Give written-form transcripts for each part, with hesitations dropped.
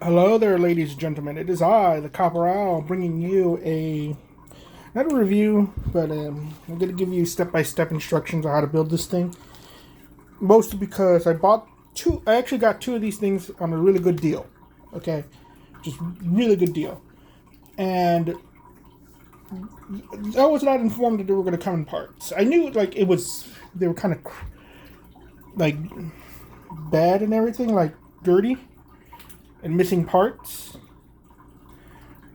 Hello there, ladies and gentlemen. It is I, the Copper Owl, bringing you not a review, but I'm going to give you step-by-step instructions on how to build this thing. Mostly because I actually got two of these things on a really good deal. Okay, just really good deal. And I was not informed that they were going to come in parts. I knew they were kind of like bad and everything, like dirty and missing parts.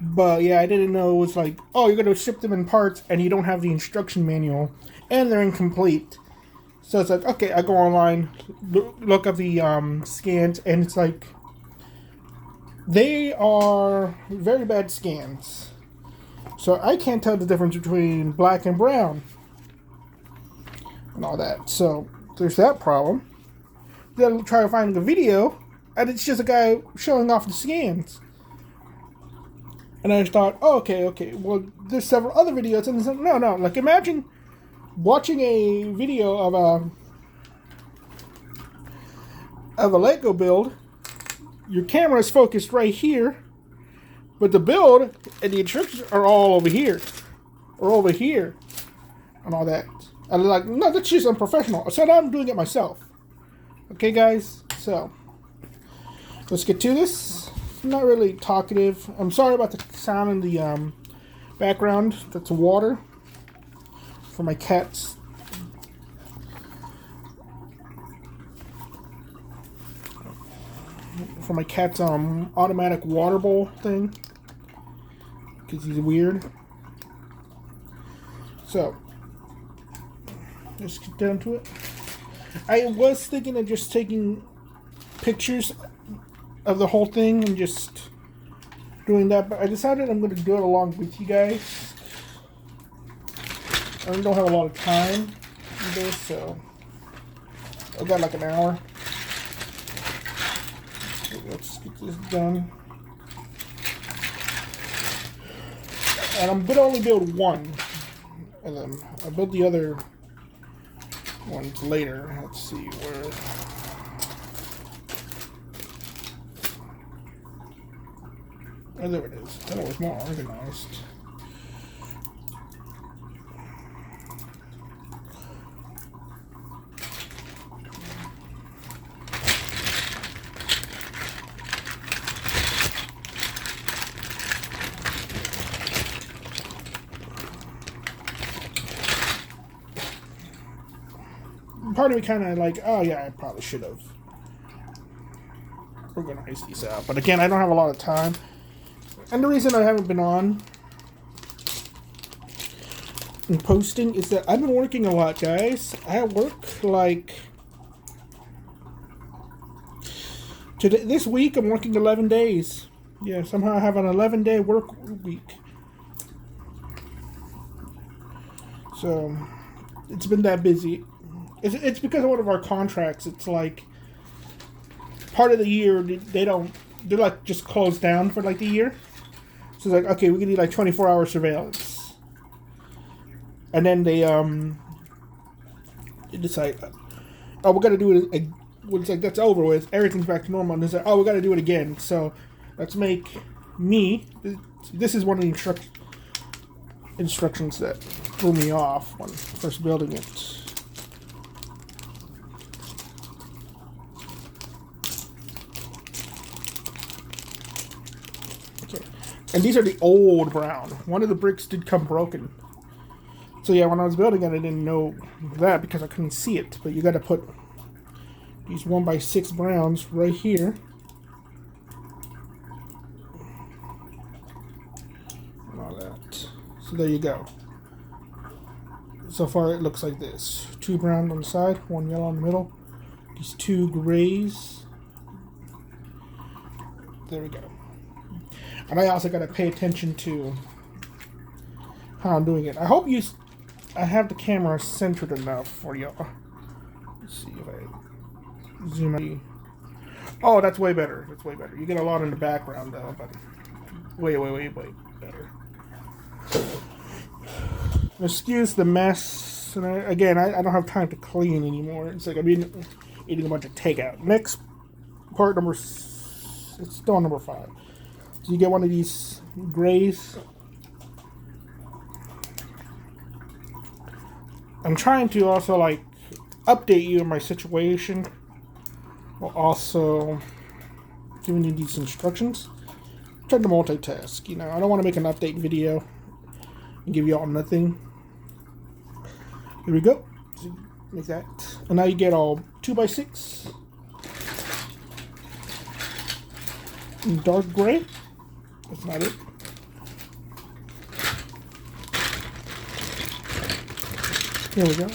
But yeah, I didn't know it was like, oh, you're going to ship them in parts and you don't have the instruction manual and they're incomplete. So it's like, okay, I go online, look up the scans, and it's like, they are very bad scans. So I can't tell the difference between black and brown and all that. So there's that problem. Then I'll try to find the video, and it's just a guy showing off the scans. And I thought, oh, okay. Well, there's several other videos, and like, no. Like, imagine watching a video of a Lego build. Your camera is focused right here, but the build and the instructions are all over here, or over here, and all that. And they're like, no, that's just unprofessional. So now I'm doing it myself. Okay, guys. So let's get to this. I'm not really talkative. I'm sorry about the sound in the background. That's water for my cats. For my cat's automatic water bowl thing, because he's weird. So let's get down to it. I was thinking of just taking pictures of the whole thing and just doing that, but I decided I'm going to do it along with you guys. I don't have a lot of time either, so I've got like an hour. Let's get this done. And I'm going to only build one, and then I'll build the other ones later. Let's see where. Oh, there it is. I thought it was more organized. Part of me kind of like, oh yeah, I probably should have organized these out. But again, I don't have a lot of time. And the reason I haven't been on and posting is that I've been working a lot, guys. I work like today. This week I'm working 11 days. Yeah, somehow I have an 11-day work week. So it's been that busy. It's because of one of our contracts. It's like part of the year they're like just closed down for like the year. So it's like, okay, we can do like 24-hour surveillance. And then they decide, oh, we're gonna do it. It's like that's over with. Everything's back to normal. And they say, oh, we got to do it again. So let's make me. This is one of the instructions that threw me off when first building it. And these are the old brown. One of the bricks did come broken. So yeah, when I was building it, I didn't know that because I couldn't see it. But you got to put these 1x6 browns right here. And all that. So there you go. So far it looks like this. 2 brown on the side, 1 yellow in the middle. These 2 grays. There we go. And I also got to pay attention to how I'm doing it. I hope I have the camera centered enough for y'all. Let's see if I zoom in. Oh, that's way better. That's way better. You get a lot in the background though, but way better. Excuse the mess. And I don't have time to clean anymore. It's like I'm eating a bunch of takeout. Next part number 6. It's still number 5. So you get one of these grays. I'm trying to also like update you on my situation while also giving you these instructions. I'm trying to multitask, you know. I don't want to make an update video and give you all nothing. Here we go. So make that. And now you get all 2x6. Dark gray. That's not it. Here we go.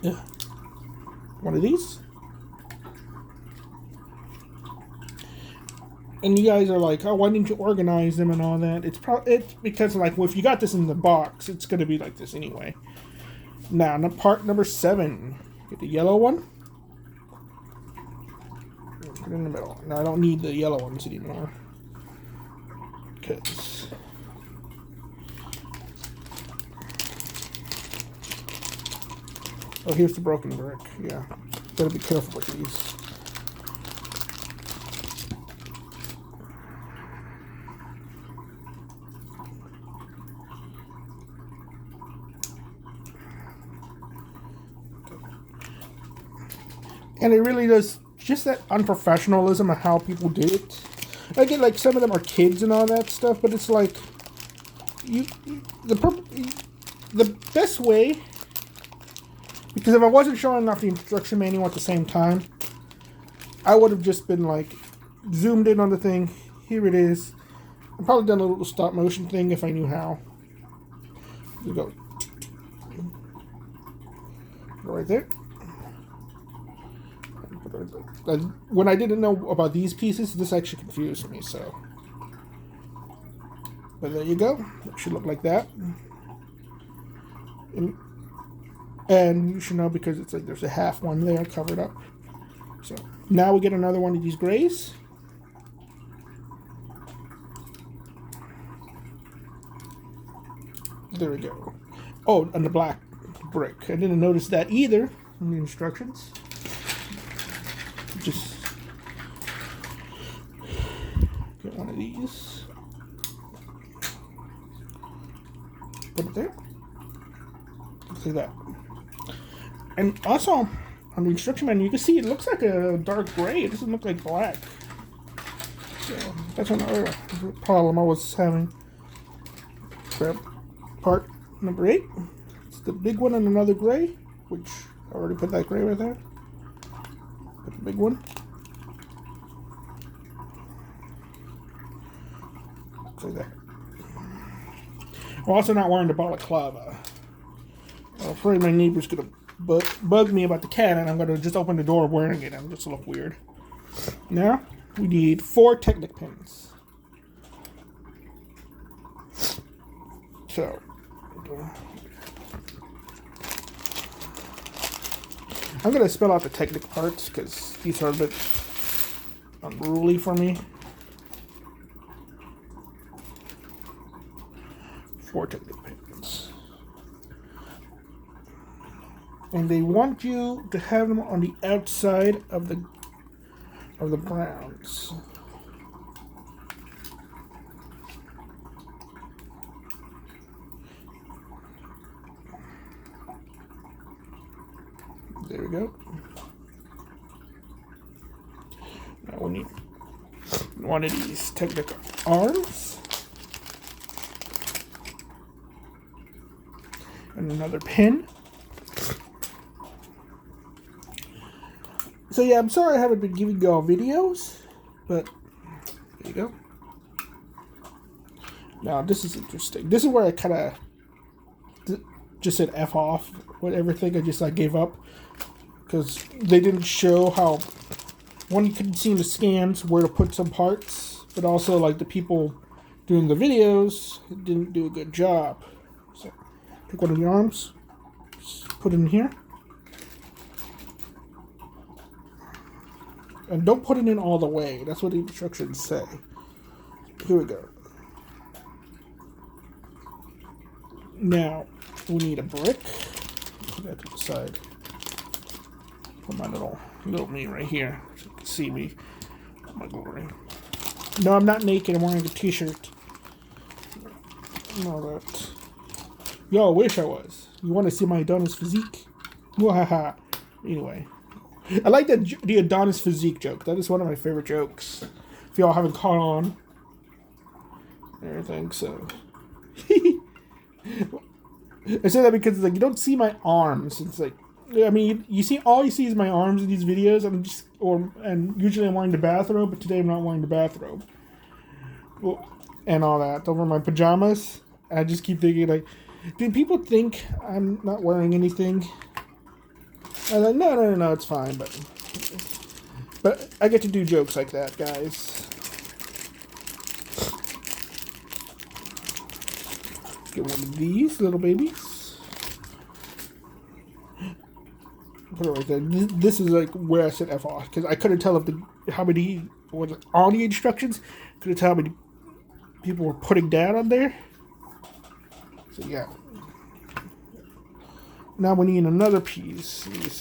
Yeah. One of these. And you guys are like, oh, why didn't you organize them and all that? It's because like, well, if you got this in the box, it's going to be like this anyway. Now, part number 7. Get the yellow one. Put it in the middle. Now, I don't need the yellow ones anymore. Because... oh, here's the broken brick. Yeah. Gotta be careful with these. And it really does just that unprofessionalism of how people did it. I get like some of them are kids and all that stuff, but it's like the best way, because if I wasn't showing off the instruction manual at the same time, I would have just been like zoomed in on the thing. Here it is. I'd probably done a little stop motion thing if I knew how. There we go. Go right there. When I didn't know about these pieces, this actually confused me, so. But there you go. It should look like that. And you should know because it's like there's a half one there covered up. So now we get another one of these grays. There we go. Oh, and the black brick. I didn't notice that either in the instructions. Just get one of these. Put it there. Like that. And also, on the instruction manual, you can see it looks like a dark gray. It doesn't look like black. So that's another problem I was having. Grab part number 8. It's the big one and another gray, which I already put that gray right there. Put the big one. Looks like that. I'm also not wearing the balaclava. I'm afraid my neighbor's gonna bug me about the cat, and I'm gonna just open the door wearing it, and it'll just look weird. Now we need 4 Technic pins. So I'm gonna spell out the Technic parts because these are a bit unruly for me. 4 Technic pins. And they want you to have them on the outside of the browns. There we go. Now we need one of these Technic arms. And another pin. So yeah, I'm sorry I haven't been giving you all videos, but there you go. Now this is interesting. This is where I kind of just said F off with everything. I gave up because they didn't show how, one, you couldn't see in the scans where to put some parts, but also like the people doing the videos didn't do a good job. So take one of the arms, just put it in here. And don't put it in all the way. That's what the instructions say. Here we go. Now, we need a brick. Put that to the side. Put my little me right here. So you can see me. Oh my glory. No, I'm not naked. I'm wearing a t-shirt. All that. Yo, I wish I was. You want to see my Adonis physique? Wahaha. Anyway. I like the Adonis physique joke. That is one of my favorite jokes. If y'all haven't caught on. Everything, so. I say that because it's like you don't see my arms. It's like, I mean, you see, all you see is my arms in these videos. And usually I'm wearing the bathrobe, but today I'm not wearing the bathrobe. Well, and all that over my pajamas. I just keep thinking, like, do people think I'm not wearing anything? I'm like, no, it's fine, but I get to do jokes like that, guys. Get one of these little babies. Put it right there. This is like where I said F off, because I couldn't tell how many was on the instructions. Couldn't tell how many people were putting down on there. So yeah. Now we need another piece. It's,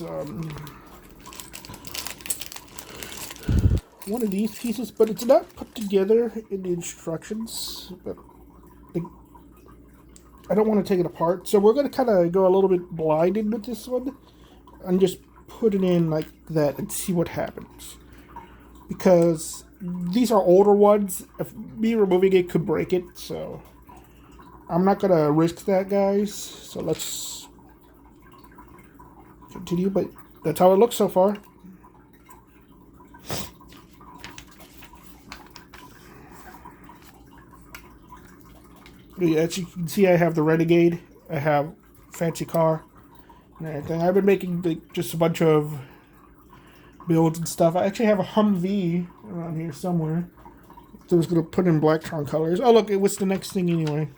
one of these pieces, but it's not put together in the instructions. But I don't want to take it apart, so we're going to kind of go a little bit blinded with this one and just put it in like that and see what happens. Because these are older ones. If me removing it could break it, so I'm not going to risk that, guys. So let's continue, but that's how it looks so far. Yeah, as you can see, I have the Renegade. I have fancy car and everything. I've been making like, just a bunch of builds and stuff. I actually have a Humvee around here somewhere. So I was going to put in Blacktron colors. Oh, look, it was the next thing anyway.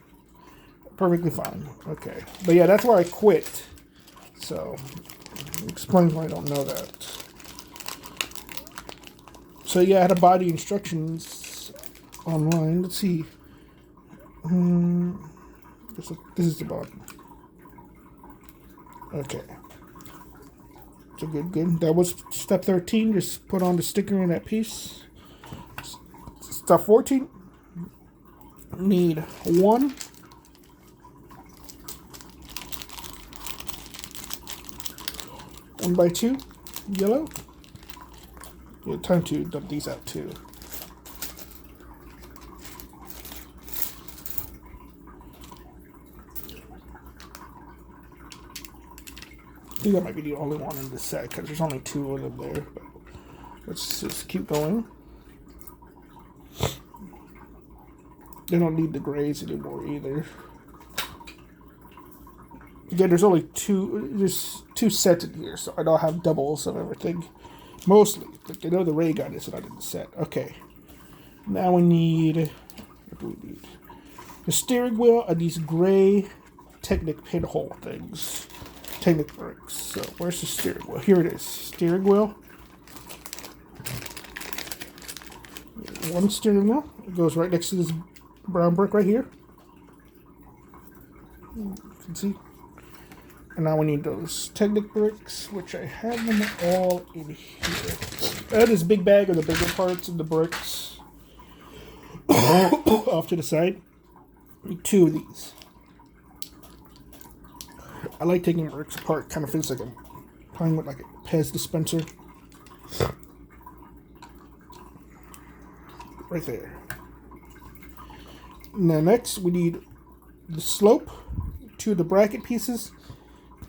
Perfectly fine. Okay. But yeah, that's where I quit. So, explains why I don't know that. So yeah, I had to buy the instructions online. Let's see. This is the bottom. Okay. So good. That was step 13. Just put on the sticker in that piece. Step 14. Need 1 by 2 yellow. Yeah, time to dump these out too. I think that might be the only one in this set because there's only 2 of them there. But let's just keep going. They don't need the grays anymore either. Again, there's only 2. There's 2 sets in here, so I don't have doubles of everything. Mostly, like I know the ray gun is not in the set. Okay. Now we need. What do we need? The steering wheel and these gray Technic pinhole things. Technic bricks. So where's the steering wheel? Here it is. Steering wheel. 1 steering wheel. It goes right next to this brown brick right here. You can see. And now we need those Technic bricks, which I have them all in here. I have this big bag of the bigger parts of the bricks off to the side. I need 2 of these. I like taking bricks apart. Kind of feels like I'm playing with like a Pez dispenser. Right there. Now next we need the slope, 2 of the bracket pieces,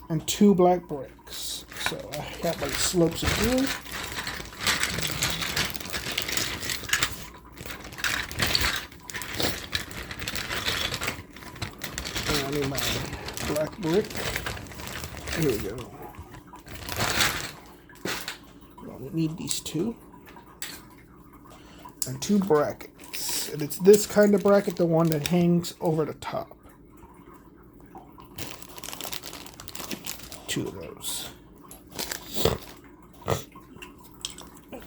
and 2 black bricks. So I have my slopes in here. And I need my black brick. Here we go. I need these 2. And 2 brackets. And it's this kind of bracket, the one that hangs over the top. 2 of those.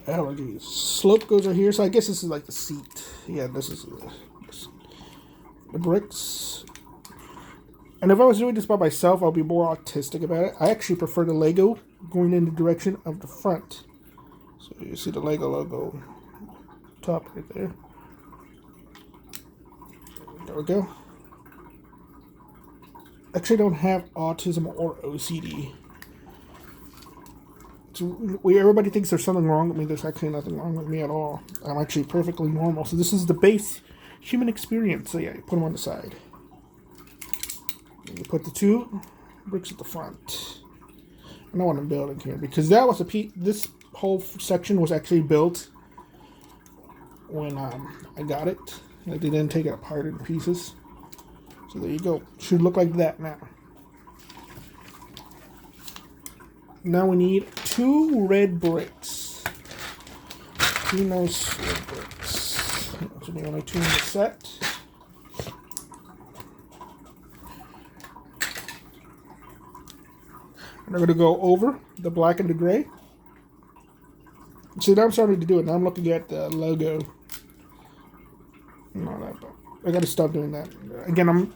Allergies. Slope goes right here, so I guess this is like the seat. Yeah, this is the bricks. And if I was doing this by myself, I'll be more artistic about it. I actually prefer the Lego going in the direction of the front. So So you see the Lego logo top right there. There we go. Actually, I don't have autism or OCD. Everybody thinks there's something wrong with me. There's actually nothing wrong with me at all. I'm actually perfectly normal. So this is the base human experience. So yeah, you put them on the side. And you put the 2 bricks at the front. I know what I'm building here because that was this whole section was actually built when I got it. Like they didn't take it apart in pieces. So there you go. Should look like that now. Now we need 2 red bricks. 2 nice red bricks. Those are the only 2 in the set. And I'm going to go over the black and the gray. See, now I'm starting to do it. Now I'm looking at the logo. And all that, but I got to stop doing that. Again, I'm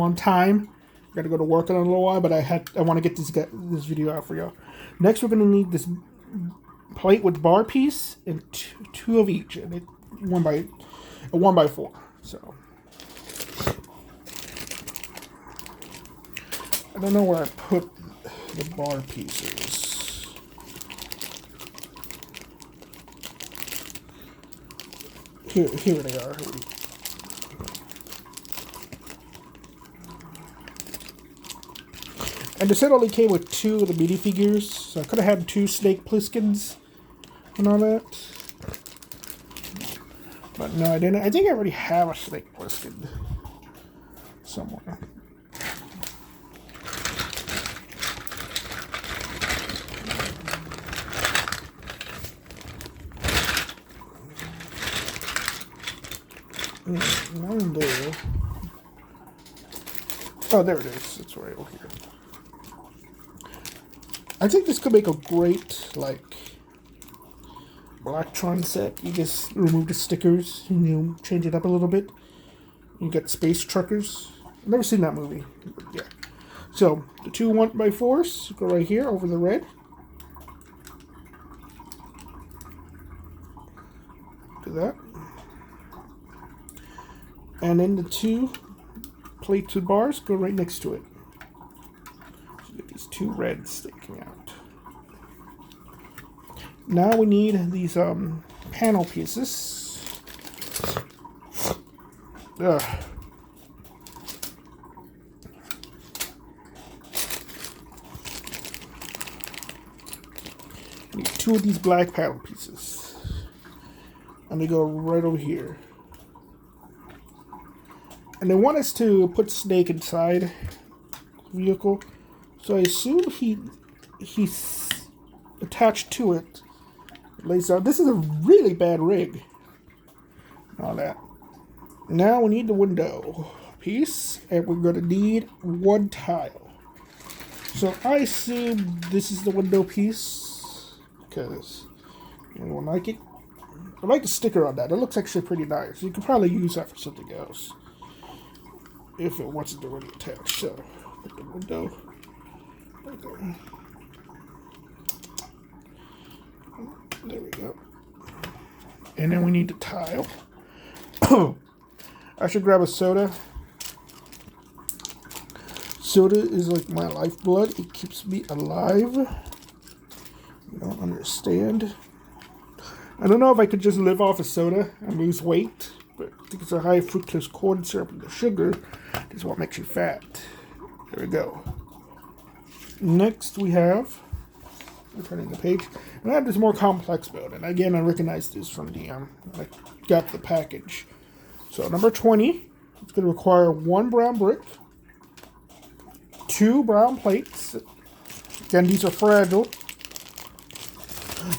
on time. Got to go to work in a little while, but I want to get this video out for y'all. Next, we're going to need this plate with bar piece and two of each, and it 1 by 4. So I don't know where I put the bar pieces. Here they are. And the set only came with 2 of the minifigures, so I could have had 2 Snake Plisskens and all that. But no, I didn't. I think I already have a Snake Plissken somewhere. Not there. Oh, there it is. It's right over here. I think this could make a great, like, Blacktron set. You just remove the stickers and you change it up a little bit. You get Space Truckers. I've never seen that movie. But yeah. So, the 2 1x4s go right here over the red. Do that. And then the 2 plates with bars go right next to it. So you get these 2 reds sticking out. Now we need these panel pieces. Ugh. Need 2 of these black panel pieces. And they go right over here. And they want us to put Snake inside the vehicle. So I assume he's attached to it. Lays out. This is a really bad rig. All that. Now we need the window piece, and we're going to need 1 tile. So I assume this is the window piece because anyone like it? I like the sticker on that. It looks actually pretty nice. You could probably use that for something else if it wasn't already attached. So put the window right there. There we go. And then we need the tile. I should grab a soda. Soda is like my lifeblood. It keeps me alive. You don't understand. I don't know if I could just live off of soda and lose weight, but I think it's a high fructose corn syrup and the sugar is what makes you fat. There we go. Next we have, I'm turning the page, and I have this more complex build, and again I recognize this from the, I got the package. So number 20, it's going to require 1 brown brick, 2 brown plates. Again, these are fragile.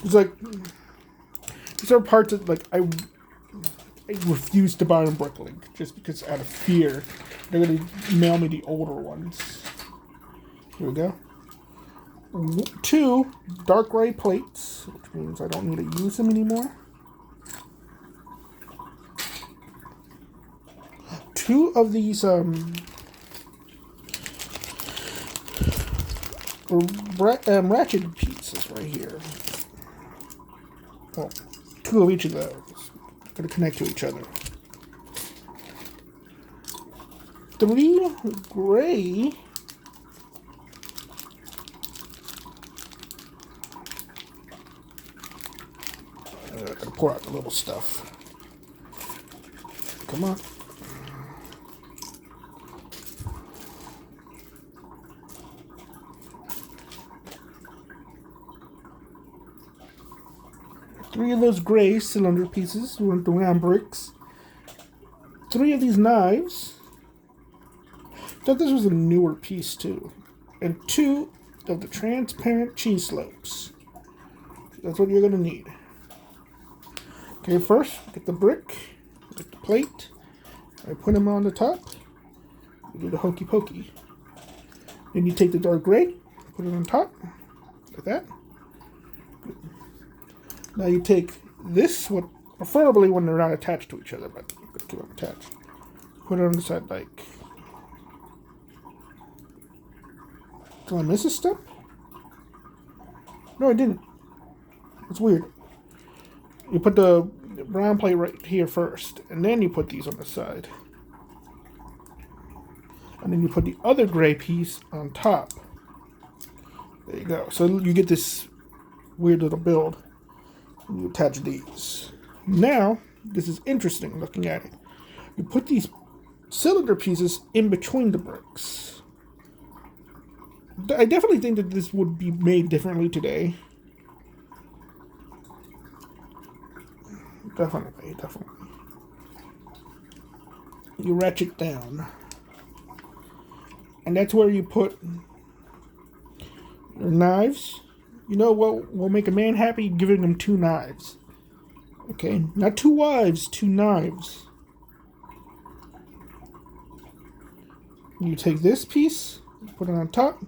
It's like, these are parts that, like, I refuse to buy in Bricklink just because out of fear they're going to mail me the older ones. Here we go. 2 dark gray plates, which means I don't need to use them anymore. 2 of these ratchet pieces right here. Well, 2 of each of those. Going to connect to each other. 3 gray. I'm going to pour out the little stuff. Come on. Three of those gray cylinder pieces with the round bricks. 3 of these knives. I thought this was a newer piece too. And 2 of the transparent cheese slopes. That's what you're going to need. Okay, first, get the brick, get the plate. I put them on the top. You do the hokey pokey. Then you take the dark gray, put it on top, like that. Good. Now you take this, preferably when they're not attached to each other, but you can keep them attached. Put it on the side like. Did I miss a step? No, I didn't. It's weird. You put the brown plate right here first, and then you put these on the side. And then you put the other gray piece on top. There you go. So you get this weird little build. And you attach these. Now, this is interesting looking at it. You put these cylinder pieces in between the bricks. I definitely think that this would be made differently today. Definitely. You ratchet down. And that's where you put your knives. You know what will make a man happy? Giving him 2 knives. Okay? Not 2 wives, 2 knives. You take this piece, put it on top.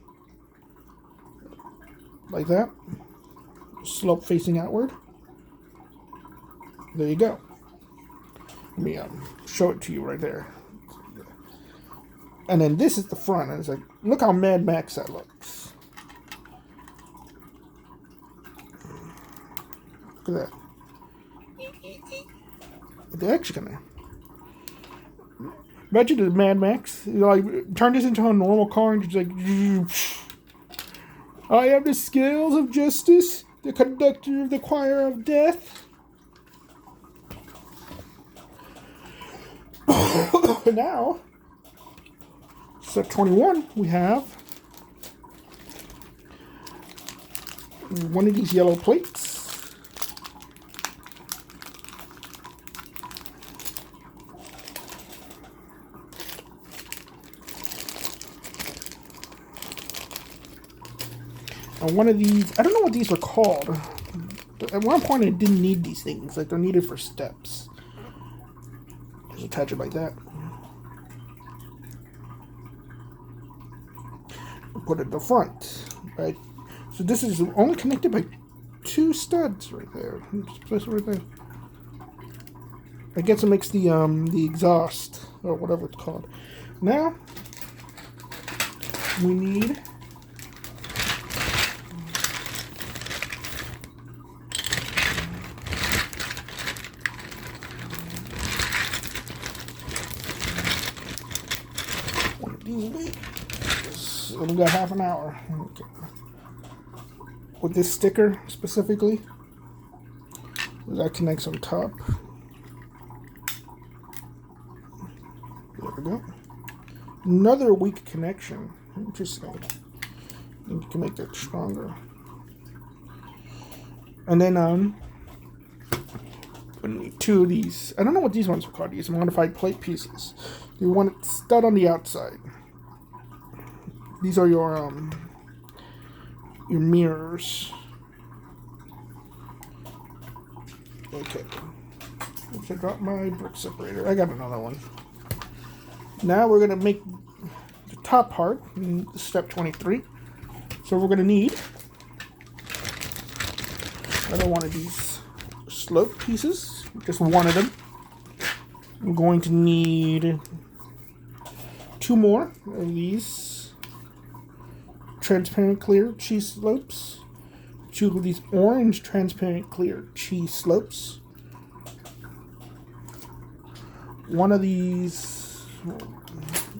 Like that. Slope facing outward. There you go. Let me show it to you right there. And then this is the front. And it's like, look how Mad Max that looks. Look at that. They're actually gonna. Imagine the Mad Max. You know, like, turn this into a normal car and just like. I have the scales of justice, the conductor of the choir of death. Now, step 21, we have one of these yellow plates. And one of these, I don't know what these were called. At one point I didn't need these things, like they're needed for steps. Just attach it like that. Put it in the front, right? So this is only connected by 2 studs right there. Just place it right there. I guess it makes the exhaust or whatever it's called. Now we need one of these. Only got half an hour. Okay. With this sticker specifically, that connects on top. There we go. Another weak connection. Interesting. I think you can make that stronger. And then we need 2 of these. I don't know what these ones are called. These modified plate pieces. You want it stud on the outside. These are your mirrors. Okay. Oops, I dropped my brick separator. I got another one. Now we're gonna make the top part in step 23. So we're gonna need another one of these slope pieces. Just one of them. I'm going to need 2 more of these transparent clear cheese slopes. 2 of these orange transparent clear cheese slopes. 1 of these,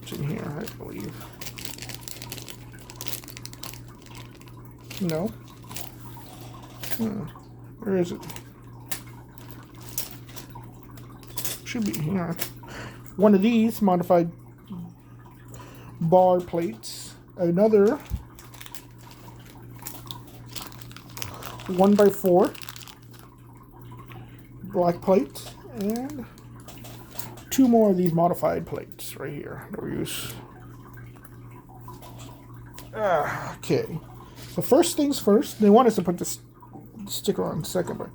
it's in here, I believe. No. Where is it? Should be here. 1 of these modified bar plates. Another 1x4 black plate, and 2 more of these modified plates right here that we use. Okay, so first things first, they want us to put this sticker on second, but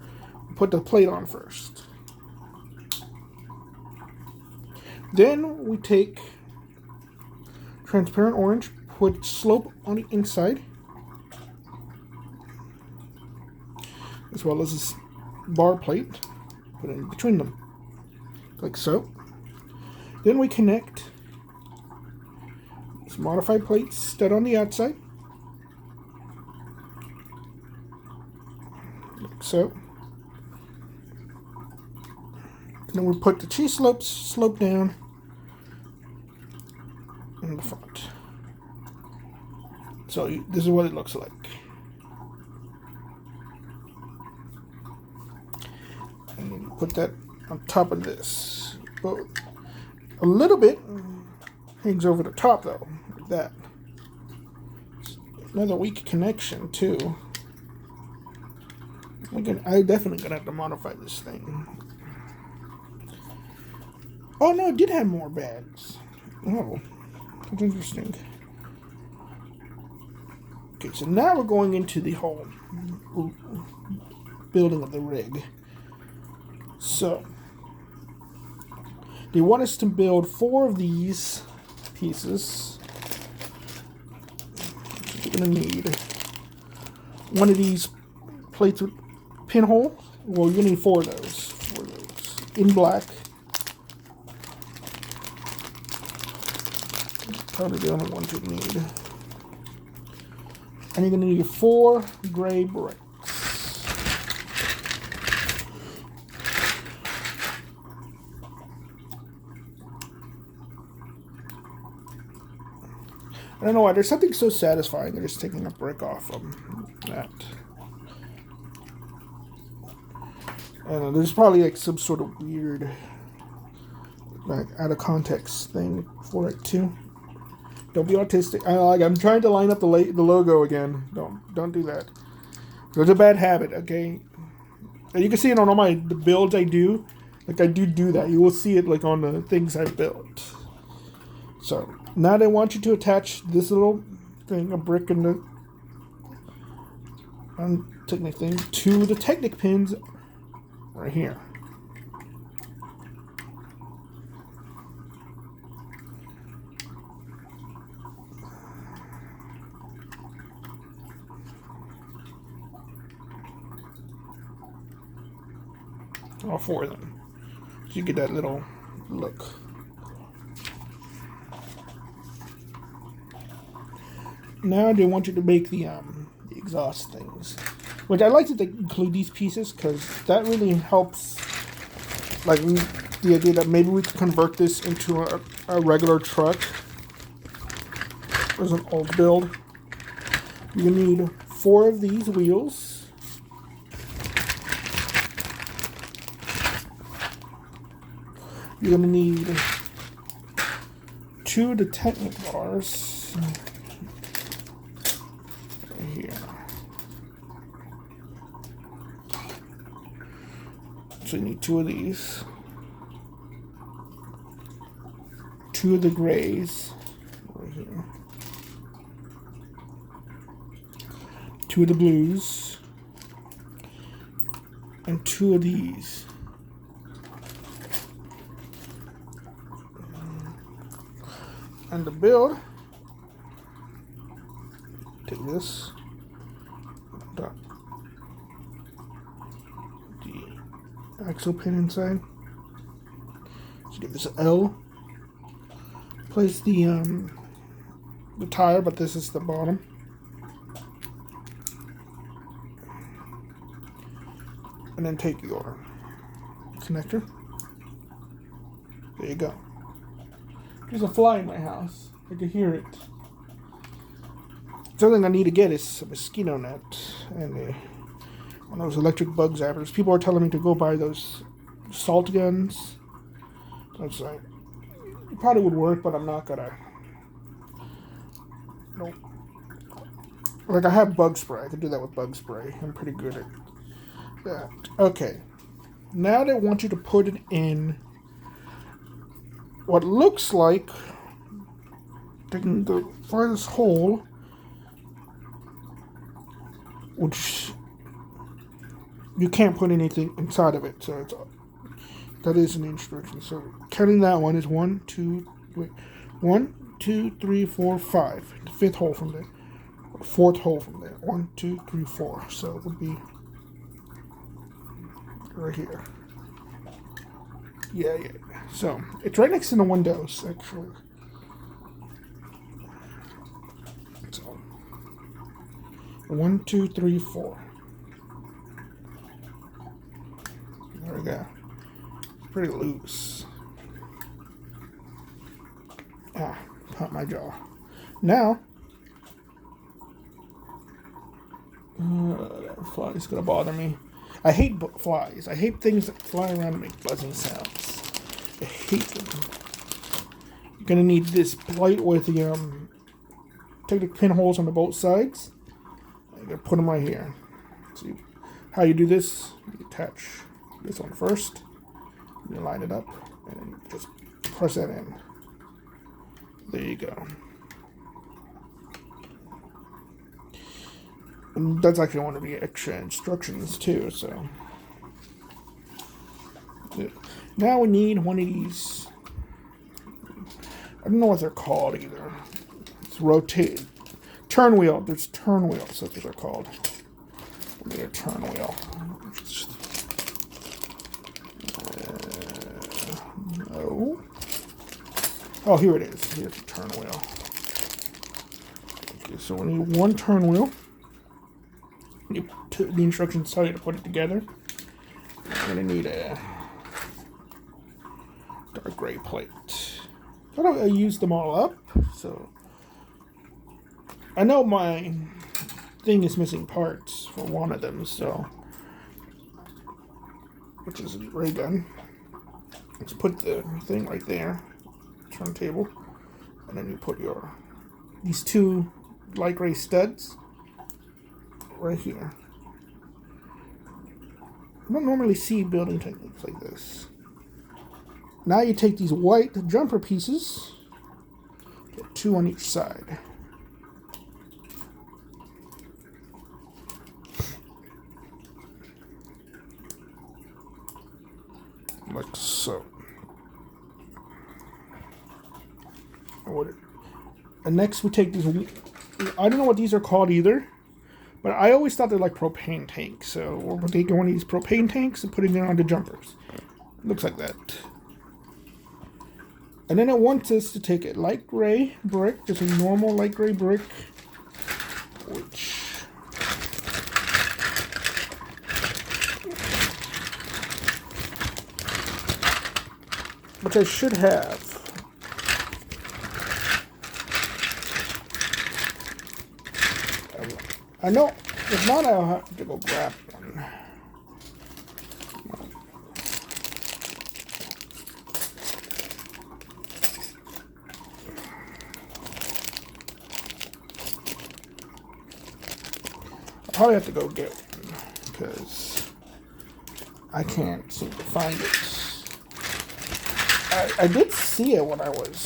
put the plate on first. Then we take transparent orange, put slope on the inside, as well as this bar plate, put it in between them, like so. Then we connect these modified plates stud on the outside, like so. And then we put the cheese slopes slope down in the front. So this is what it looks like. And put that on top of this. But a little bit hangs over the top though, like that. Another weak connection too. Again, I definitely gonna have to modify this thing. Oh no, it did have more bags. Oh, that's interesting. Okay, so now we're going into the whole building of the rig. So, they want us to build 4 of these pieces. You're going to need 1 of these plates with pinhole. Well, you're going to need 4 of those. 4 of those. In black. Probably the only ones you need. And you're going to need 4 gray bricks. I don't know why, there's something so satisfying in just taking a brick off of that. I don't know, there's probably like some sort of weird, like out of context thing for it too. Don't be autistic. I'm trying to line up the logo again. Don't do that. It's a bad habit, okay? And you can see it on all the builds I do. Like I do that. You will see it like on the things I built. So now they want you to attach this little thing, a brick and the Technic thing, to the Technic pins right here. All 4 of them. So you get that little look. Now they want you to make the exhaust things. Which I like to include these pieces because that really helps, like the idea that maybe we can convert this into a regular truck. There's an old build. You need 4 of these wheels. You're going to need 2 of the Technic bars. Right here. So you need 2 of these. 2 of the grays. Right here. 2 of the blues. And 2 of these. And the build, take this, the axle pin inside, so give this an L, place the tire, but this is the bottom, And then take your connector. There you go. There's a fly in my house. I can hear it. The other thing I need to get is a mosquito net and one of those electric bug zappers. People are telling me to go buy those salt guns. That's like, it probably would work, but I'm not gonna. Nope. Like I have bug spray. I can do that with bug spray. I'm pretty good at that. Okay. Now they want you to put it in what looks like taking the farthest hole, which you can't put anything inside of it, so that is an instruction. So counting that one is 1, 2, 3, 4, 5. The fifth hole from there, fourth hole from there. 1, 2, 3, 4. So it would be right here. Yeah. So it's right next to the windows, actually. So 1, 2, 3, 4. There we go. It's pretty loose. Caught my jaw. Now, that fly is gonna bother me. I hate flies. I hate things that fly around and make buzzing sounds. I hate them. You're gonna need this plate with the take the pinholes on the both sides. I'm gonna put them right here. See how you do this? You attach this one first. You line it up and then you just press that in. There you go. And that's actually one of the extra instructions too. So now we need one of these. I don't know what they're called either. It's rotate turn wheel. There's turn wheels. That's what they're called. We need a turn wheel. No. Oh, here it is. Here's a turn wheel. Okay, so we need one turn wheel. The instructions tell you to put it together. We're gonna need a dark gray plate. I used them all up, so I know my thing is missing parts for one of them, so which is a ray gun. Let's put the thing right there, turntable, and then you put these two light gray studs right here. I don't normally see building techniques like this. Now you take these white jumper pieces, put 2 on each side. Like so. And next we take these, I don't know what these are called either, but I always thought they're like propane tanks. So we're taking one of these propane tanks and putting it on the jumpers. Looks like that. And then it wants us to take a light gray brick, just a normal light gray brick, which I should have. I know, if not, I'll have to go grab one. I'll probably have to go get one because I can't seem to find it. I did see it when I was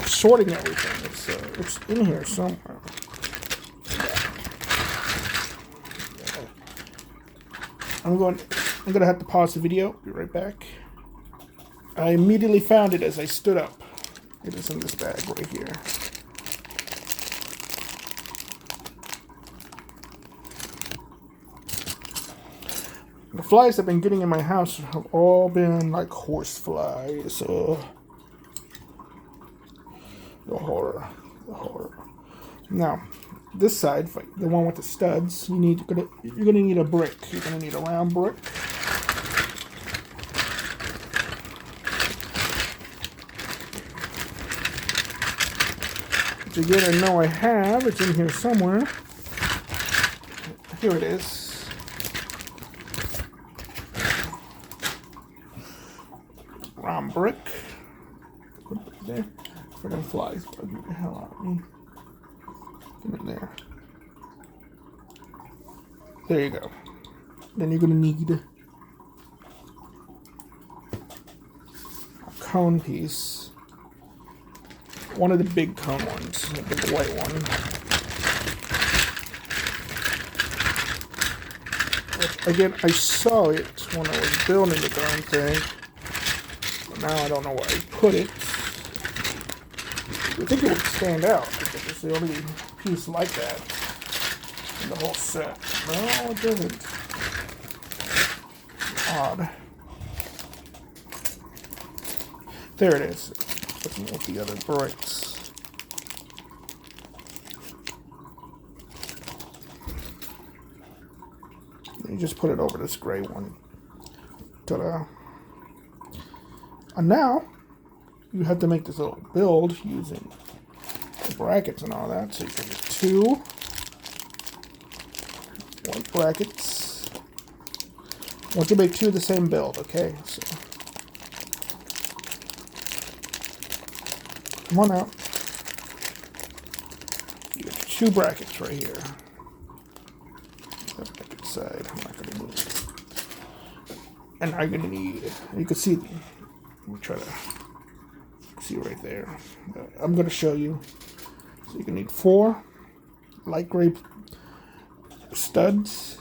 sorting everything. It's in here somewhere. I'm gonna have to pause the video. Be right back. I immediately found it as I stood up. It is in this bag right here. The flies I've been getting in my house have all been like horse flies. The horror. Now, this side, the one with the studs, you're gonna need a brick. You're gonna need a round brick. Which again, I know I have. It's in here somewhere. Here it is. Round brick. Put it there. Friggin' flies bugging the hell out of me. Get in there. There you go. Then you're gonna need a cone piece. One of the big cone ones, the big white one. Which, again, I saw it when I was building the darn thing. But now I don't know where I put it. I think it would stand out because it's the only piece like that in the whole set. No, it doesn't. Odd. There it is. Looking at the other bricks. You just put it over this gray one. Ta-da. And now you have to make this little build using the brackets and all that. So you can get 2 white brackets. I want you to make 2 of the same build, okay? So come on out. You get 2 brackets right here. The bracket side. I'm not gonna move it. And now you're gonna need. You can see. Let me try to see right there. I'm gonna show you. So you're gonna need 4 light gray studs,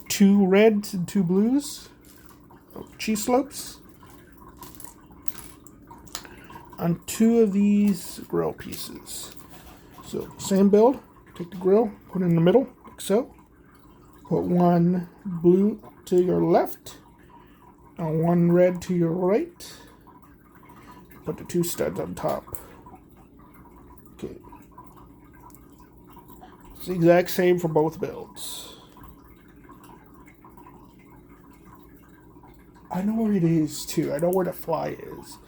2 reds and 2 blues, cheese slopes, on 2 of these grill pieces. So same build, take the grill, put it in the middle, like so. Put 1 blue to your left, and 1 red to your right. Put the 2 studs on top. Okay. It's the exact same for both builds. I know where it is too. I know where the fly is.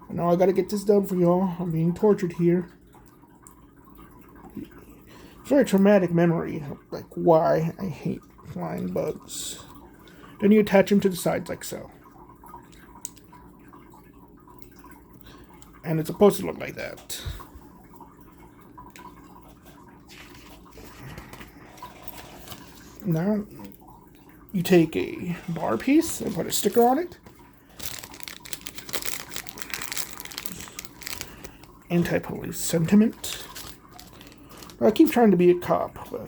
I know I gotta get this done for y'all. I'm being tortured here. It's a very traumatic memory. Like why I hate flying bugs. Then you attach them to the sides like so. And it's supposed to look like that. Now, you take a bar piece and put a sticker on it. Anti-police sentiment. I keep trying to be a cop, but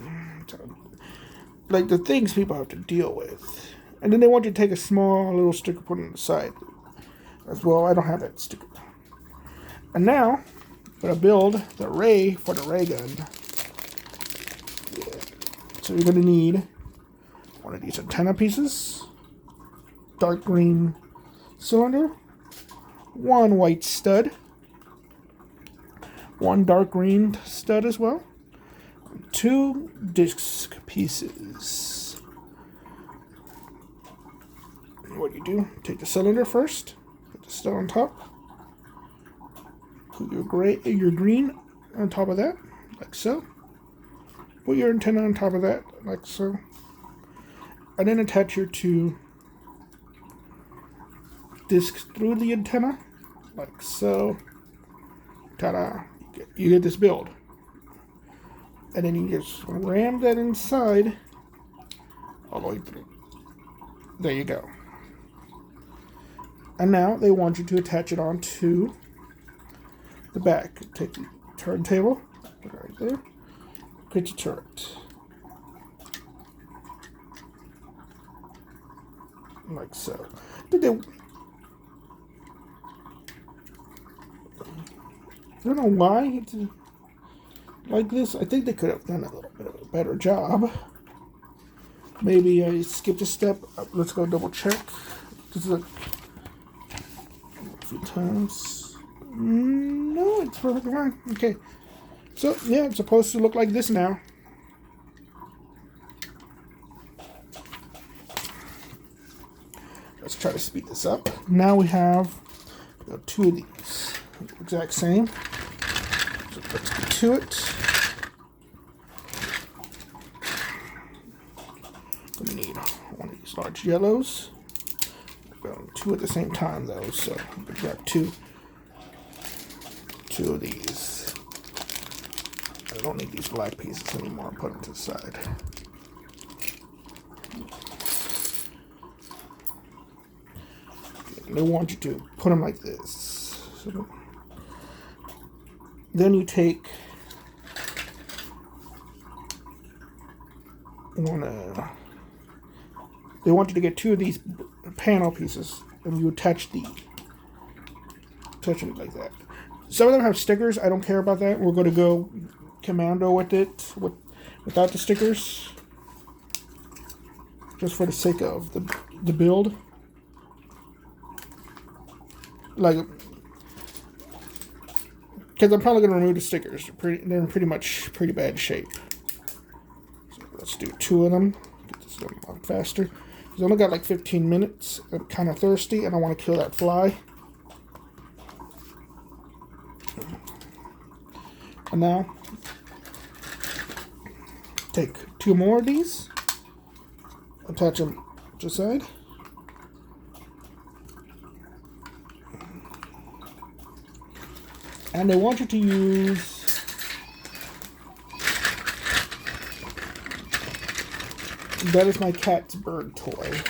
like the things people have to deal with. And then they want you to take a small little sticker, put it on the side. As well, I don't have that sticker. And now, I'm going to build the ray for the ray gun. Yeah. So you're going to need one of these antenna pieces, dark green cylinder, 1 white stud, 1 dark green stud as well, 2 disc pieces. What do? Take the cylinder first, put the stud on top, put your green on top of that, like so. Put your antenna on top of that, like so. And then attach your 2 discs through the antenna, like so. Ta-da! You get this build. And then you just ram that inside all the way through. There you go. And now they want you to attach it onto the back. Take the turntable, put it right there. Put your turret. Like so. I don't know why it's like this. I think they could have done a little bit of a better job. Maybe I skipped a step. Let's go double check. This is a few times. No, it's perfectly fine. Okay. So yeah, it's supposed to look like this now. Let's try to speed this up. Now we have two of these, exact same. So let's get to it. We need one of these large yellows. Two at the same time though, so we've got two of these. I don't need these black pieces anymore. I'll put them to the side. They want you to put them like this. So then you take they want you to get two of these panel pieces, and you attach them like that. Some of them have stickers. I don't care about that. We're going to go commando with it without the stickers, just for the sake of the build. Like, because I'm probably going to remove the stickers. They're in pretty bad shape. So let's do two of them. Get this done a lot faster. I only got like 15 minutes. I'm kind of thirsty, and I want to kill that fly. And now, take two more of these, attach them to the side. And they want you to use that is my cat's bird toy.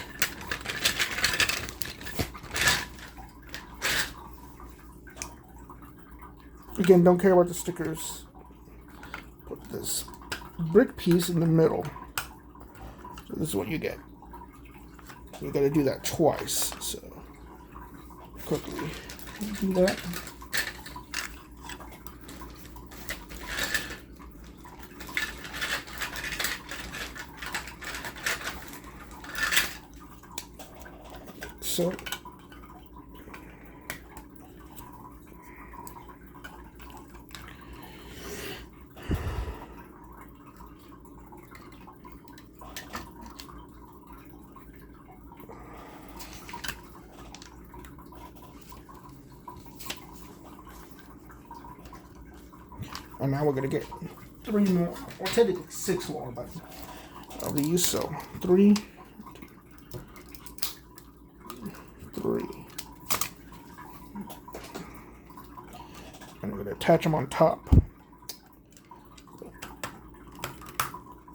Again, don't care about the stickers. Put this brick piece in the middle. So this is what you get. You gotta do that twice. So quickly do that. So and now we're gonna get three more, or technically six more, but of these. So three. And we're going to attach them on top.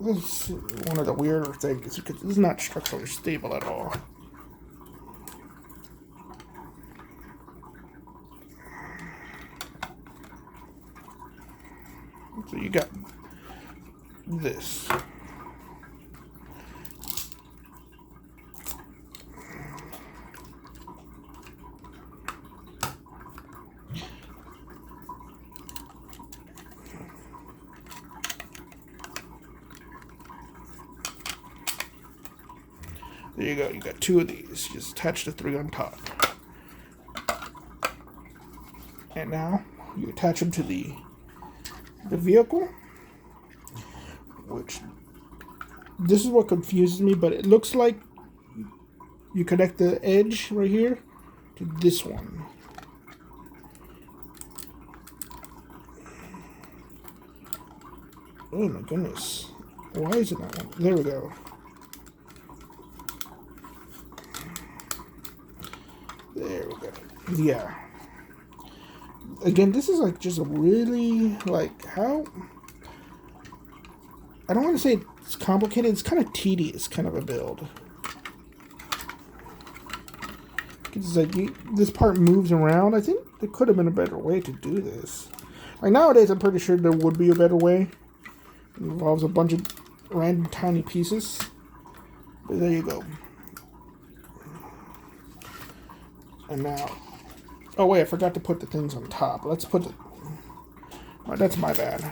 This is one of the weirder things because this is not structurally stable at all. So you got this. There you go, you got two of these. Just attach the three on top. And now you attach them to the vehicle, which this is what confuses me, but it looks like you connect the edge right here to this one. Oh my goodness. Why is it not one? There we go. There we go. Yeah. Again, this is like just a really, like, how... I don't want to say it's complicated. It's kind of tedious kind of a build. It's like this part moves around. I think there could have been a better way to do this. Like nowadays, I'm pretty sure there would be a better way. It involves a bunch of random tiny pieces. But there you go. And now, oh wait, I forgot to put the things on top. Let's put the. Oh, that's my bad.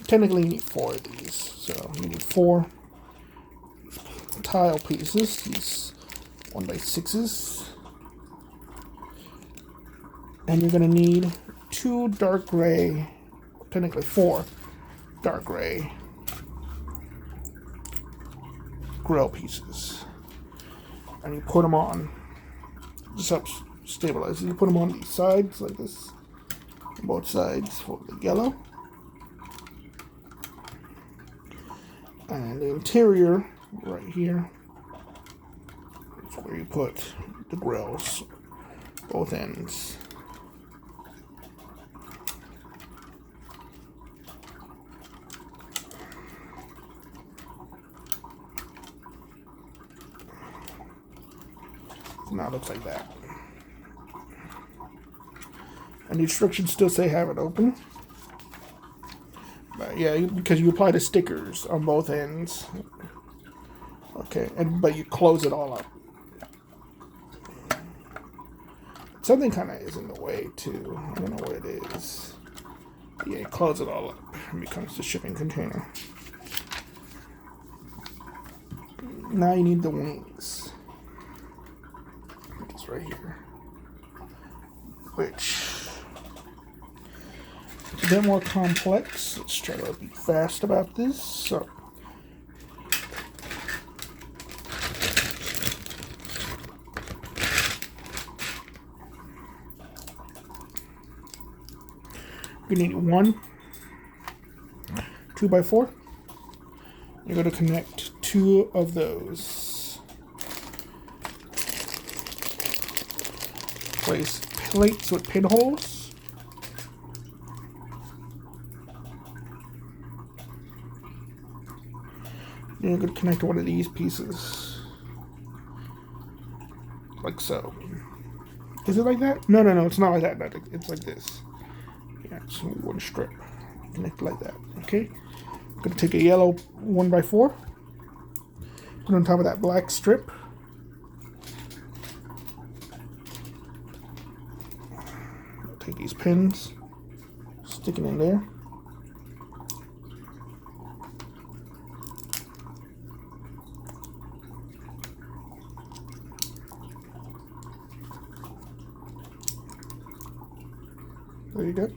Technically you need 4 of these. So you need 4 tile pieces. These 1x6s. And you're going to need 2 dark gray, technically 4 dark gray grill pieces. And you put them on. Just helps stabilize. You put them on these sides like this. Both sides for the yellow. And the interior, right here, is where you put the grills, both ends. Now it looks like that. And the instructions still say have it open. But yeah, because you apply the stickers on both ends. Okay, but you close it all up. Something kind of is in the way too. I don't know what it is. Yeah, you close it all up. It becomes the shipping container. Now you need the wings. It's right here. Which is a bit more complex. Let's try to be fast about this. So you need 1 2x4. You're going to connect 2 of those. Place plates with pinholes. Then you're going to connect one of these pieces. Like so. Is it like that? No, it's not like that. No, it's like this. Yeah, it's one strip. Connect like that. Okay. I'm going to take a yellow 1x4. Put it on top of that black strip. Take these pins, stick it in there. There you go.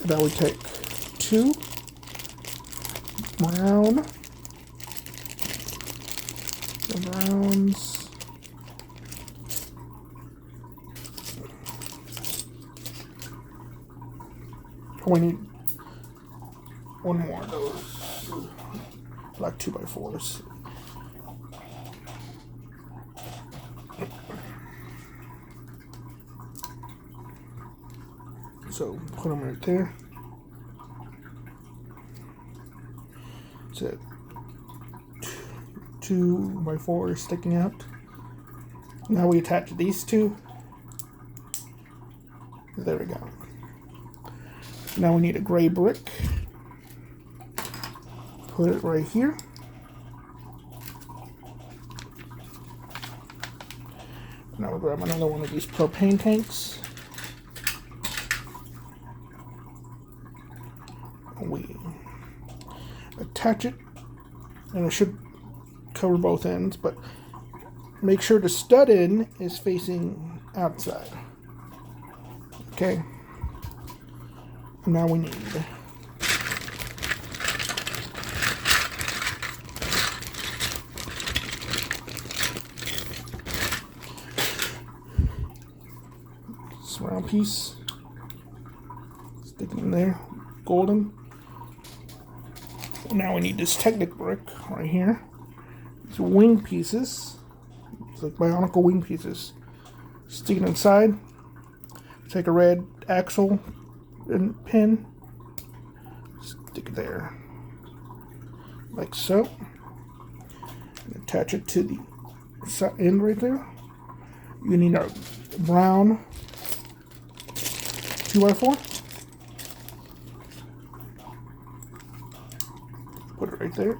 Now we take 2 brown, the browns. We need 1 more of those black 2x4s. So put them right there. That's it. 2x4 sticking out. Now we attach these 2. There we go. Now we need a gray brick. Put it right here. Now we'll grab another one of these propane tanks. We attach it, and it should cover both ends, but make sure the stud end is facing outside. Okay. Now we need this round piece. Stick it in there, golden. Now we need this Technic brick right here. These wing pieces. It's like bionicle wing pieces. Stick it inside. Take a red axle and pin, stick it there like so, and attach it to the end right there. You need a brown 2x4, put it right there.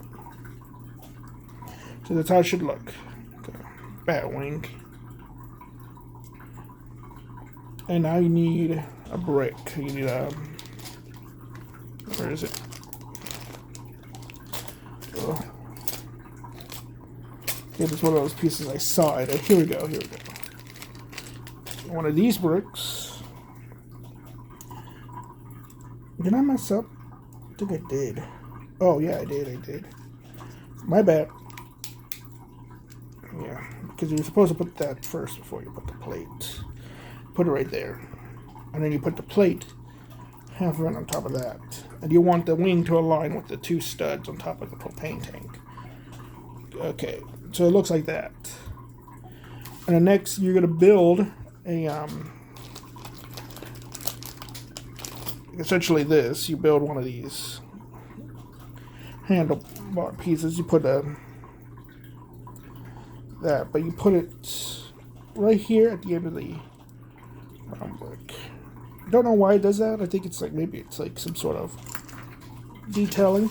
So that's how it should look. Bat wing. And now you need a brick. You need a, where is it? It was one of those pieces I saw it. Here we go, here we go. One of these bricks. Did I mess up? I think I did. Oh, yeah, I did. My bad. Yeah, because you're supposed to put that first before you put the plate. Put it right there. And then you put the plate half right on top of that. And you want the wing to align with the two studs on top of the propane tank. Okay, so it looks like that. And then next, you're going to build a, essentially this. You build one of these handlebar pieces. You put that, but you put it right here at the end of the round brick. Don't know why it does that. I think it's like, maybe it's like some sort of detailing.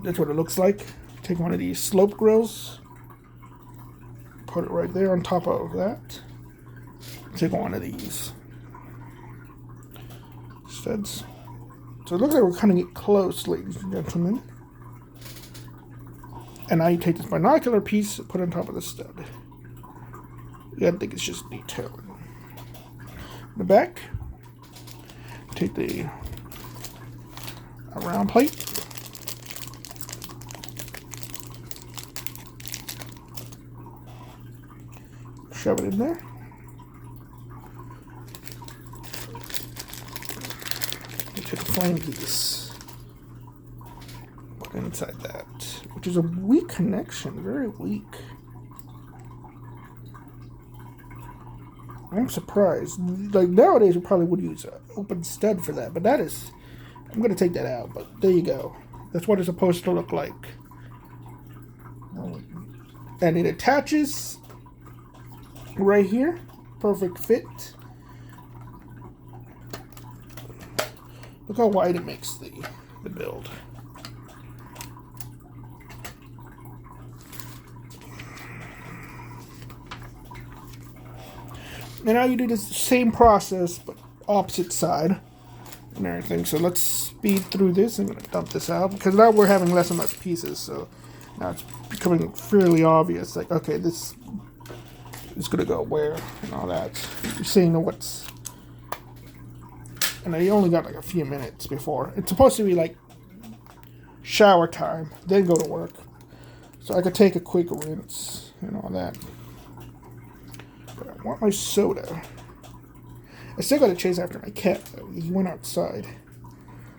That's what it looks like. Take one of these slope grills, put it right there on top of that. Take one of these studs. So it looks like we're cutting it close, ladies and gentlemen. And now you take this binocular piece, put it on top of the stud. Yeah, I think it's just detailing. The back, take the round plate. Shove it in there. You take a flame piece, put it inside that, which is a weak connection, very weak. I'm surprised. Like nowadays, we probably would use an open stud for that, but that is, I'm going to take that out, but there you go. That's what it's supposed to look like. And it attaches right here. Perfect fit. Look how wide it makes the build. And now you do the same process, but opposite side and everything. So let's speed through this. I'm going to dump this out because now we're having less and less pieces. So now it's becoming fairly obvious. Like, okay, this is going to go where and all that. You're seeing what's... And I only got like a few minutes before. It's supposed to be like shower time, then go to work. So I could take a quick rinse and all that. I want my soda. I still gotta chase after my cat, though. He went outside.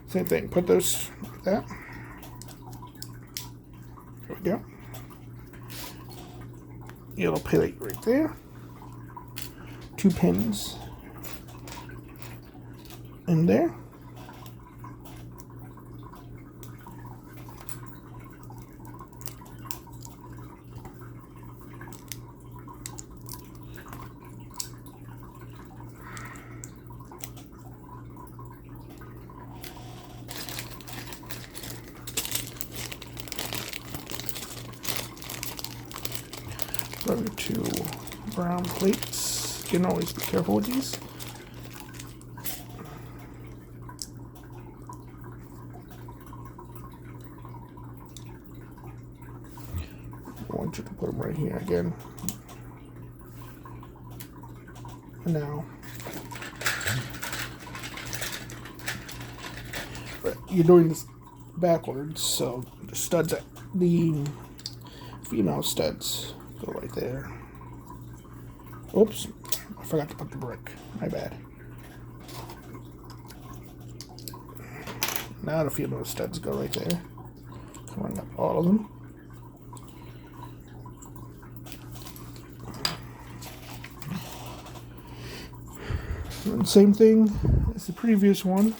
Same thing. Put those like that. There we go. Yellow plate right there. 2 pins in there. Run 2 brown plates. You can always be careful with these. I want you to put them right here again. Now, but you're doing this backwards, so the studs, the female studs, go right there. Oops, I forgot to put the brick. My bad. Now the female studs go right there. Covering up all of them. And same thing as the previous one.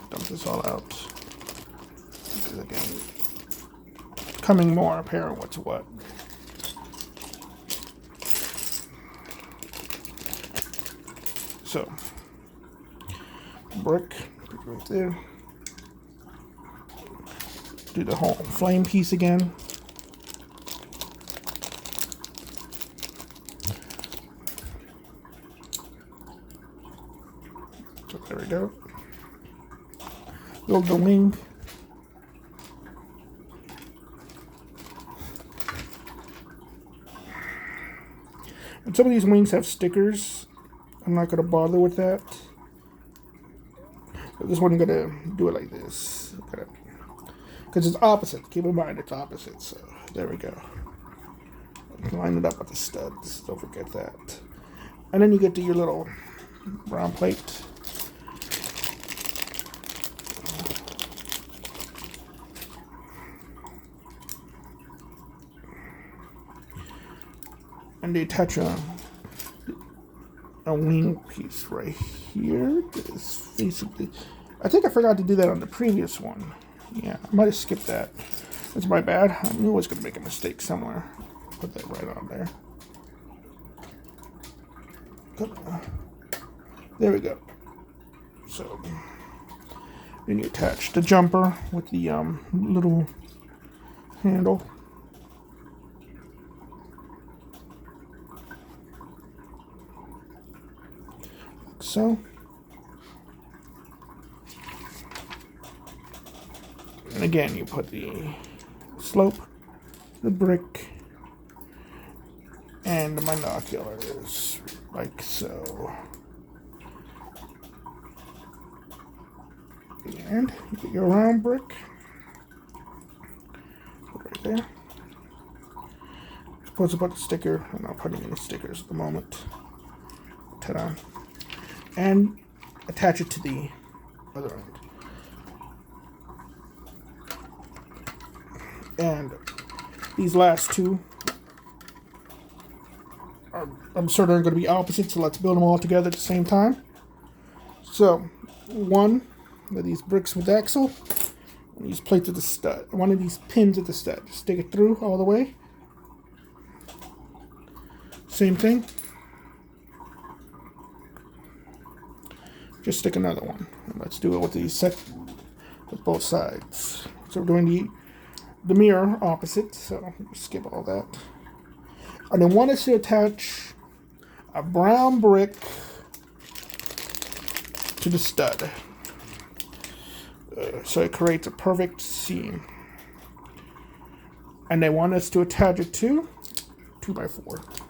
Dump this all out. Because again, it's becoming more apparent what's what. So, brick, put it right there. Do the whole flame piece again. So there we go. Build the wing. And some of these wings have stickers. I'm not going to bother with that. This one, I'm going to do it like this. Because it's opposite. Keep in mind, it's opposite. So, there we go. Line it up with the studs. Don't forget that. And then you get to your little round plate. And they attach a wing piece right here. This basically, I think I forgot to do that on the previous one. Yeah, I might have skipped that. That's my bad. I knew I was going to make a mistake somewhere. Put that right on there. There we go. So then you attach the jumper with the little handle. Like so. And again, you put the slope, the brick, and the binoculars, like so. And you get your round brick right there. Supposed to put the sticker. I'm not putting any stickers at the moment. Ta-da! And attach it to the other end. And these last two are, I'm sure they're going to be opposite, so let's build them all together at the same time. So, one of these bricks with axle, one of these plates at the stud, one of these pins at the stud. Stick it through all the way. Same thing. Just stick another one. And let's do it with these set with both sides. So we're doing the mirror opposite, so skip all that. And then one is to attach a brown brick to the stud. So it creates a perfect seam. And they want us to attach it to 2x4.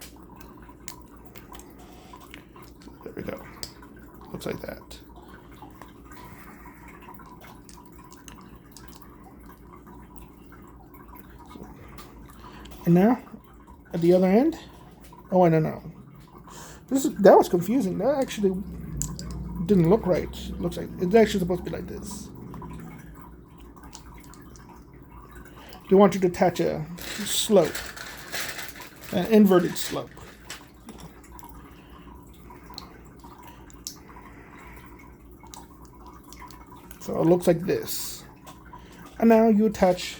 There we go. Looks like that. And now, at the other end, oh, I don't know. That was confusing. That actually didn't look right. It looks like it's actually supposed to be like this. They want you to attach a slope, an inverted slope. So it looks like this. And now you attach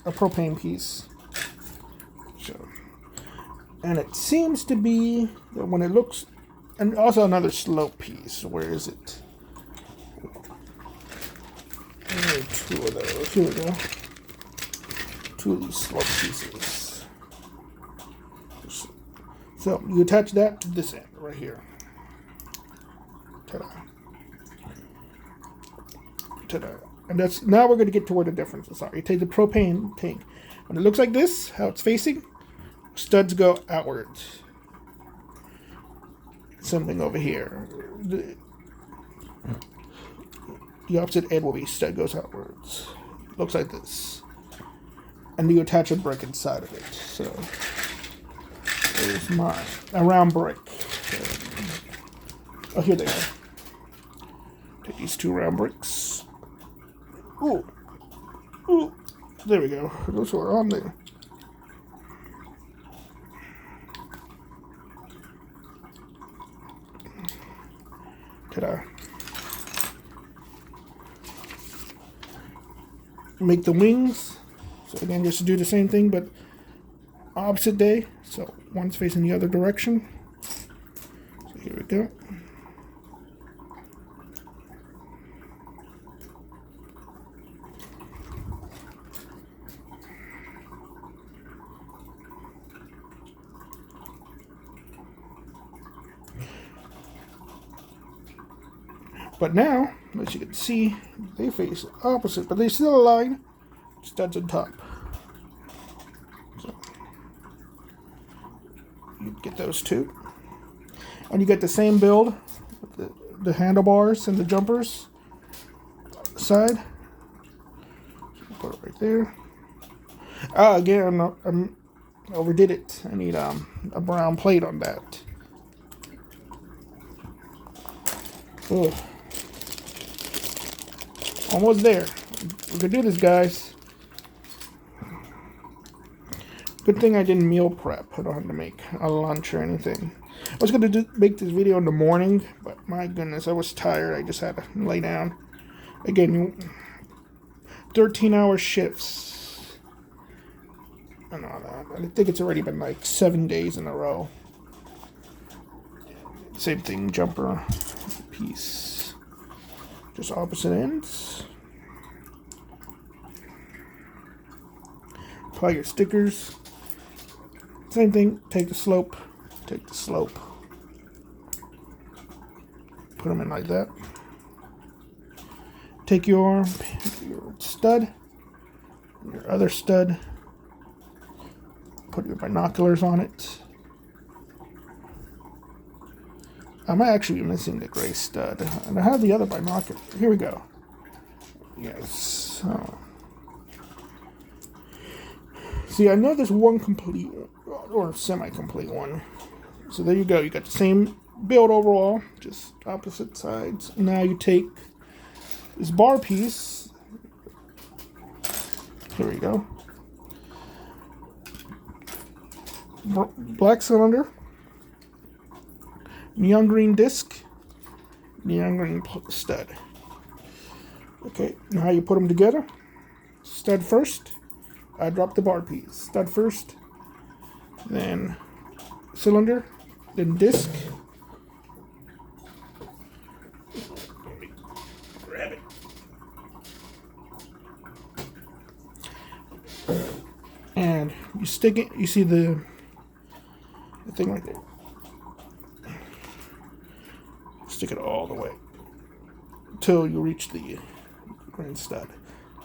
a propane piece. And it seems to be that when it looks, and also another slope piece. Where is it? Two of those. Here we go. Two of these slope pieces. So you attach that to this end right here. Ta-da. Ta-da. And that's, now we're going to get to where the differences are. You take the propane tank. When it looks like this, how it's facing, studs go outwards. Something over here. The opposite end will be stud goes outwards. Looks like this. And you attach a brick inside of it. So there's a round brick. Oh, here they are. Take these two round bricks. Ooh. Ooh. There we go. Those are on there. Ta-da. Make the wings. So again, just to do the same thing, but opposite day. So one's facing the other direction. So here we go. But now, as you can see, they face opposite, but they still align. Studs on top. So you get those two. And you get the same build with the handlebars and the jumpers side. Put it right there. Again, I overdid it. I need a brown plate on that. Ugh. Almost there. We can do this, guys. Good thing I didn't meal prep. I don't have to make a lunch or anything. I was going to make this video in the morning, but my goodness, I was tired. I just had to lay down. Again, 13-hour shifts. And all that. I think it's already been like 7 days in a row. Same thing, jumper piece. Just opposite ends. Apply your stickers. Same thing, take the slope. Take the slope. Put them in like that. Take your stud, your other stud. Put your binoculars on it. I might actually be missing the gray stud. And I have the other binocular. Here we go. Yes. Oh. See, I know there's one complete or semi-complete one. So there you go. You got the same build overall, just opposite sides. Now you take this bar piece. Here we go. Black cylinder. Neon green disc. Neon green stud. Okay, now how you put them together. Stud first. I drop the bar piece. Stud first. Then cylinder. Then disc. Grab it. And you stick it. You see the thing right there. Stick it all the way until you reach the green stud.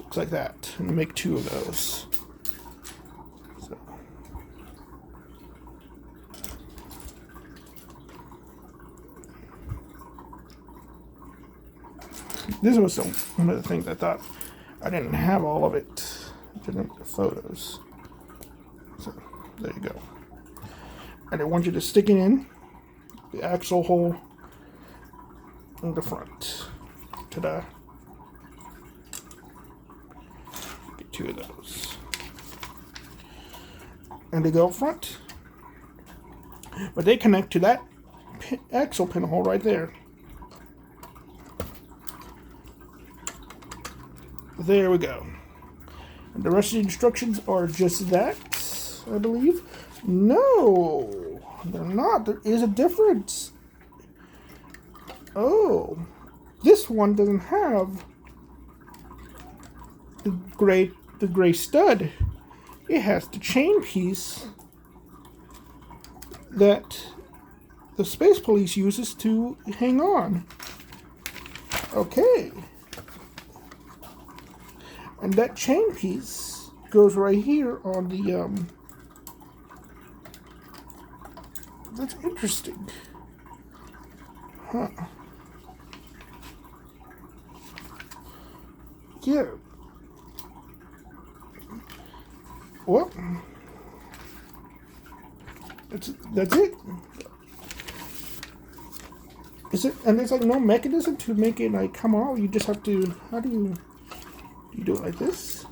Looks like that. And make 2 of those. So. This was one of the things I thought I didn't have all of it. I didn't have the photos. So there you go. And I want you to stick it in the axle hole in the front. Ta-da. Get 2 of those. And they go up front. But they connect to that axle pinhole right there. There we go. And the rest of the instructions are just that, I believe. No, they're not. There is a difference. Oh, this one doesn't have the gray stud. It has the chain piece that the Space Police uses to hang on. Okay. And that chain piece goes right here on the, that's interesting. Huh. Yeah. Well, that's it. Is it? And there's like no mechanism to make it like come out. You just have to. How do you do it like this?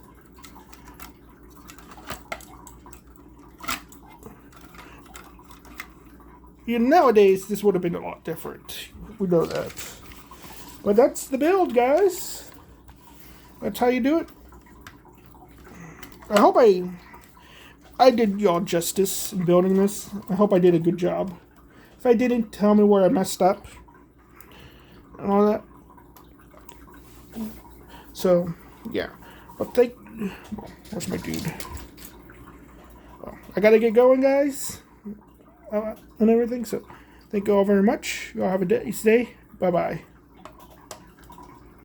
Nowadays, this would have been a lot different. We know that. But that's the build, guys. That's how you do it. I hope I did y'all justice in building this. I hope I did a good job. If I didn't, tell me where I messed up. And all that. So, yeah. But where's my dude? Well, I gotta get going, guys. And everything. So, thank you all very much. Y'all have a nice day. Bye-bye.